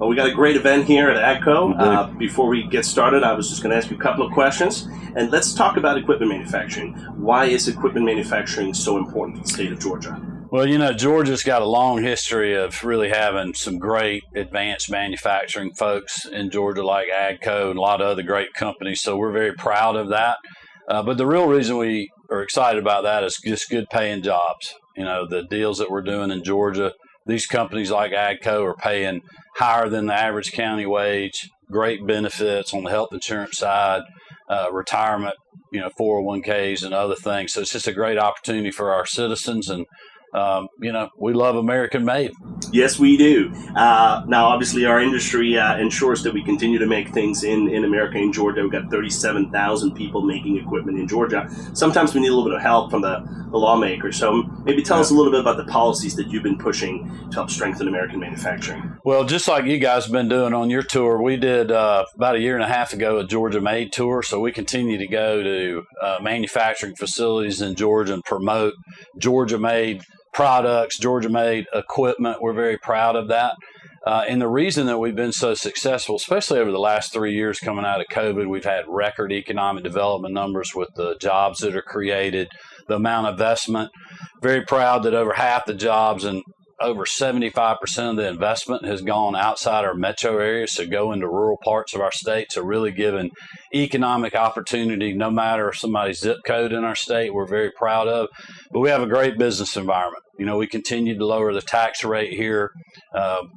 Well, we got a great event here at AGCO. Before we get started, I was just going to ask you a couple of questions. And let's talk about equipment manufacturing. Why is equipment manufacturing so important to the state of Georgia? Well, Georgia's got a long history of really having some great advanced manufacturing folks in Georgia like AGCO and a lot of other great companies. So we're very proud of that. But the real reason we are excited about that is just good paying jobs. The deals that we're doing in Georgia, these companies like AGCO are paying higher than the average county wage, great benefits on the health insurance side, retirement, 401ks and other things. So it's just a great opportunity for our citizens, and we love American made. Yes, we do. Now, obviously, our industry ensures that we continue to make things in America, in Georgia. We've got 37,000 people making equipment in Georgia. Sometimes we need a little bit of help from the lawmakers. So maybe tell us a little bit about the policies that you've been pushing to help strengthen American manufacturing. Well, just like you guys have been doing on your tour, we did about a year and a half ago a Georgia Made tour. So we continue to go to manufacturing facilities in Georgia and promote Georgia Made products, Georgia-made equipment. We're very proud of that. And the reason that we've been so successful, especially over the last 3 years coming out of COVID, we've had record economic development numbers with the jobs that are created, the amount of investment. Very proud that over half the jobs and over 75% of the investment has gone outside our metro areas, so go into rural parts of our state, so really giving economic opportunity no matter somebody's zip code in our state. We're very proud of. But we have a great business environment. We continue to lower the tax rate here.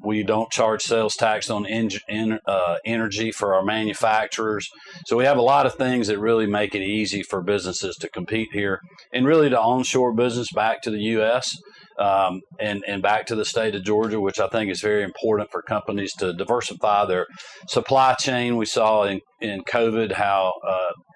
We don't charge sales tax on energy for our manufacturers. So we have a lot of things that really make it easy for businesses to compete here and really to onshore business back to the U.S. And back to the state of Georgia, which I think is very important for companies to diversify their supply chain. We saw in COVID how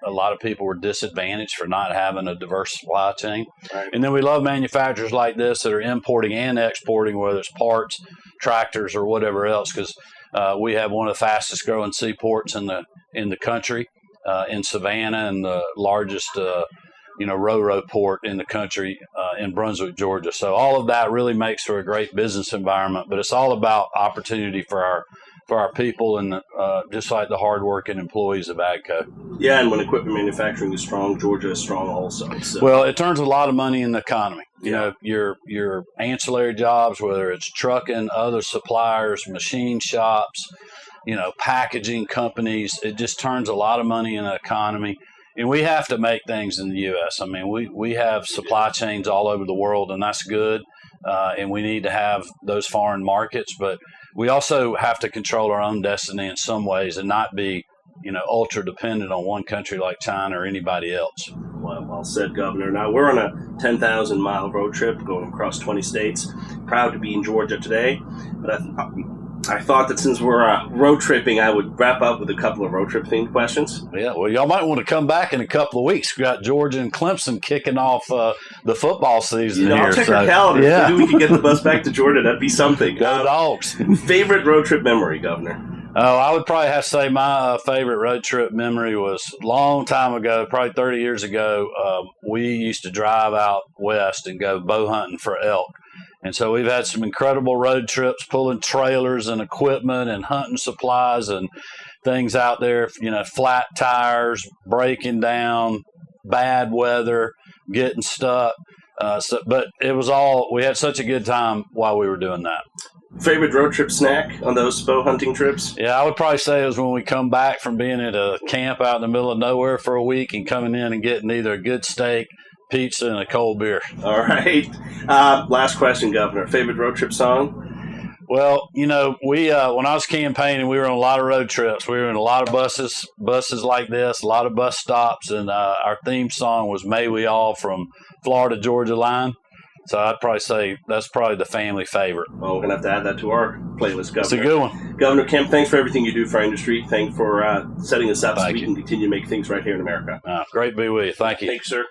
a lot of people were disadvantaged for not having a diverse supply chain. Right. And then we love manufacturers like this that are importing and exporting, whether it's parts, tractors, or whatever else, because we have one of the fastest growing seaports in the country, in Savannah, and the largest ro-ro port in the country in Brunswick, Georgia. So all of that really makes for a great business environment, but it's all about opportunity for our people and just like the hardworking employees of AGCO. Yeah, and when equipment manufacturing is strong, Georgia is strong also. So. Well, it turns a lot of money in the economy. Your ancillary jobs, whether it's trucking, other suppliers, machine shops, packaging companies, it just turns a lot of money in the economy. And we have to make things in the U.S. I mean, we have supply chains all over the world, and that's good. And we need to have those foreign markets, but we also have to control our own destiny in some ways and not be, ultra dependent on one country like China or anybody else. Well said, Governor. Now, we're on a 10,000-mile road trip going across 20 states. Proud to be in Georgia today, but I thought that since we're road tripping, I would wrap up with a couple of road trip themed questions. Yeah, well, y'all might want to come back in a couple of weeks. We got Georgia and Clemson kicking off the football season here. I'll check our calendar. Yeah. Maybe we could get the bus back to Georgia. That'd be something. Go Dogs. Favorite road trip memory, Governor? Oh, I would probably have to say my favorite road trip memory was a long time ago, probably 30 years ago. We used to drive out west and go bow hunting for elk. And so we've had some incredible road trips, pulling trailers and equipment and hunting supplies and things out there, flat tires, breaking down, bad weather, getting stuck. But it was we had such a good time while we were doing that. Favorite road trip snack on those bow hunting trips? Yeah, I would probably say it was when we come back from being at a camp out in the middle of nowhere for a week and coming in and getting either a good steak, pizza, and a cold beer. All right. Last question, Governor. Favorite road trip song? Well, we when I was campaigning, we were on a lot of road trips. We were in a lot of buses like this, a lot of bus stops, and our theme song was "May We All" from Florida Georgia Line. So I'd probably say that's probably the family favorite. Well, we're going to have to add that to our playlist, Governor. It's a good one. Governor Kemp, thanks for everything you do for our industry. Thanks for setting us up so we can continue to make things right here in America. Great to be with you. Thank you. Thanks, sir.